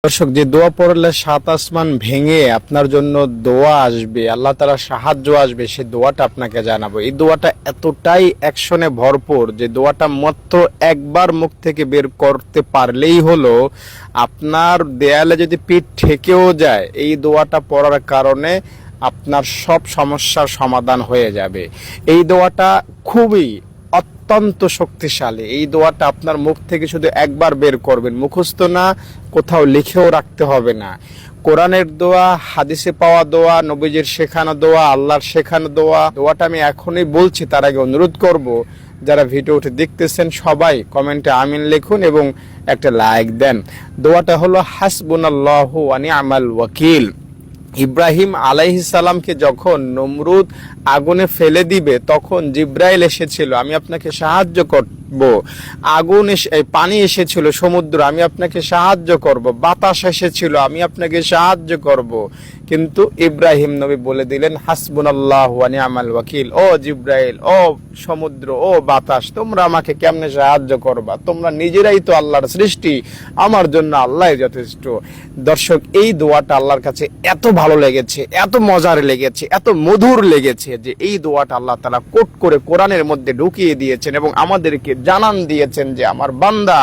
দর্শক, যে দোয়া পড়লে সাত আসমান ভেঙে আপনার জন্য দোয়া আসবে, আল্লাহ তাআলা সাহায্য আসবে, সে দোয়াটা আপনাকে জানাবো। এই দোয়াটা এতটাই অ্যাকশনে ভরপুর যে দোয়াটা মাত্র একবার মুখ থেকে বের করতে পারলেই হলো, আপনার দেয়ালে যদি পিঠ ঠেকেও যায় এই দোয়াটা পড়ার কারণে আপনার সব সমস্যার সমাধান হয়ে যাবে। এই দোয়াটা খুবই অত্যন্ত শক্তিশালী। এই দোয়াটা আপনার মুখ থেকে শুধু একবার বের করবেন, মুখস্থ না, কোথাও লিখেও রাখতে হবে না। কোরআনের দোয়া, হাদিসে পাওয়া দোয়া, নবীজির শেখানো দোয়া, আল্লাহর শেখানো দোয়া। দোয়াটা আমি এখনই বলছি, তার আগে অনুরোধ করব যারা ভিডিওটি দেখতেছেন সবাই কমেন্টে আমিন লিখুন এবং একটা লাইক দেন। দোয়াটা হলো হাসবুনাল্লাহু ওয়া নি'মাল ওয়াকিল। ইব্রাহিম আলাইহিস সালামকে যখন নমরুদ আগুনে ফেলে দিবে তখন জিব্রাইল এসেছিল, আমি আপনাকে সাহায্য করব। আগুন পানি এসেছিল সমুদ্র, আমি আপনাকে সাহায্য করব। বাতাস এসেছিল, আমি আপনাকে সাহায্য করব। কিন্তু ইব্রাহিম নবী বলে দিলেন হাসবুনাল্লাহু ওয়া নি'মাল ওয়াকিল। ও জিব্রাইল, ও সমুদ্র, ও বাতাস, তোমরা আমাকে কেমনে সাহায্য করবা? তোমরা নিজেরাই তো আল্লাহর সৃষ্টি, আমার জন্য আল্লাহই যথেষ্ট। দর্শক, এই দোয়াটা আল্লাহর কাছে এত ভালো লেগেছে, এত মজার লেগেছে, এত মধুর লেগেছে যে এই দোয়াটা আল্লাহ তাআলা কোট করে কোরআনের মধ্যে ঢুকিয়ে দিয়েছেন এবং আমাদেরকে জানান দিয়েছেন যে আমার বান্দা,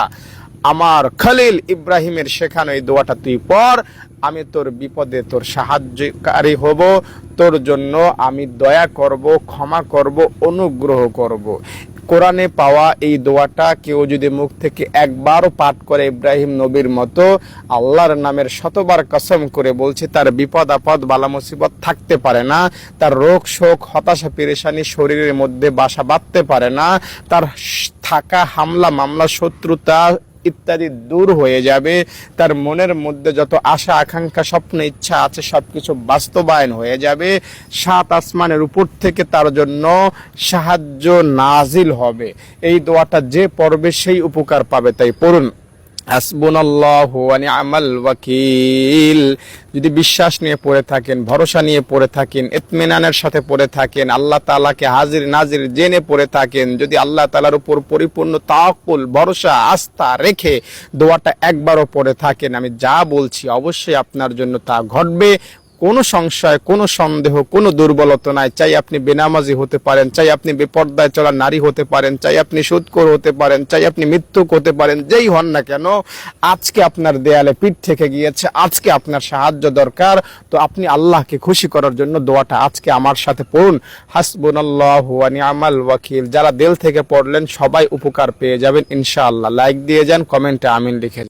আমার খলিল ইব্রাহিমের শেখানো এই দোয়াটা তুই পড়, আমি তোর বিপদে তোর সাহায্যকারী হব, তোর জন্য আমি দয়া করব, ক্ষমা করব, অনুগ্রহ করব। কোরআনে পাওয়া এই দোয়াটা কেউ যদি মুখ থেকে একবারও পাঠ করে ইব্রাহিম নবীর মতো, আল্লাহর নামের শতবার কসম করে বলছে তার বিপদ আপদ বালা মুসিবত থাকতে পারে না, তার রোগ শোক হতাশা পেরেশানি শরীরের মধ্যে বাসা বাঁধতে পারে না, তার থাকা হামলা মামলা শত্রুতা ইত্যাদি দূর হয়ে যাবে, তার মনের মধ্যে যত আশা আকাঙ্ক্ষা স্বপ্ন ইচ্ছা আছে সবকিছু বাস্তবায়ন হয়ে যাবে। সাত আসমানের উপর থেকে তার জন্য সাহায্য নাজিল হবে। এই দোয়াটা যে পড়বে সেই উপকার পাবে, তাই পড়ুন হাসবুনাল্লাহু ওয়া নি'মাল ওয়াকিল। যদি বিশ্বাস নিয়ে পড়ে থাকেন, ভরসা নিয়ে পড়ে থাকেন, ইতমিনানের সাথে পড়ে থাকেন, আল্লাহ তাআলাকে হাজির নাজির জেনে পড়ে থাকেন, যদি আল্লাহ তাআলার উপর পরিপূর্ণ তাওয়াক্কুল ভরসা আস্থা রেখে দোয়াটা একবারও পড়ে থাকেন, আমি যা বলছি অবশ্যই আপনার জন্য তা ঘটবে। কোনো সংশয়, কোনো সন্দেহ, কোনো দুর্বলতা নাই। চাই আপনি বেনামাজি হতে পারেন, চাই আপনি বেপর্দায় চলা নারী হতে পারেন, চাই আপনি সুদখোর হতে পারেন, চাই আপনি মিথ্যুক হতে পারেন, যেই হন না কেন, আজকে আপনার দেয়ালে পিঠ থেকে গিয়েছে, আজকে আপনার সাহায্য দরকার, তো আপনি আল্লাহকে খুশি করার জন্য দোয়াটা আজকে আমার সাথে পড়ুন হাসবুনাল্লাহু ওয়া নি'মাল ওয়াকিল। যারা দিল থেকে পড়লেন সবাই উপকার পেয়ে যাবেন ইনশাআল্লাহ। লাইক দিয়ে যান, কমেন্টে আমিন লিখে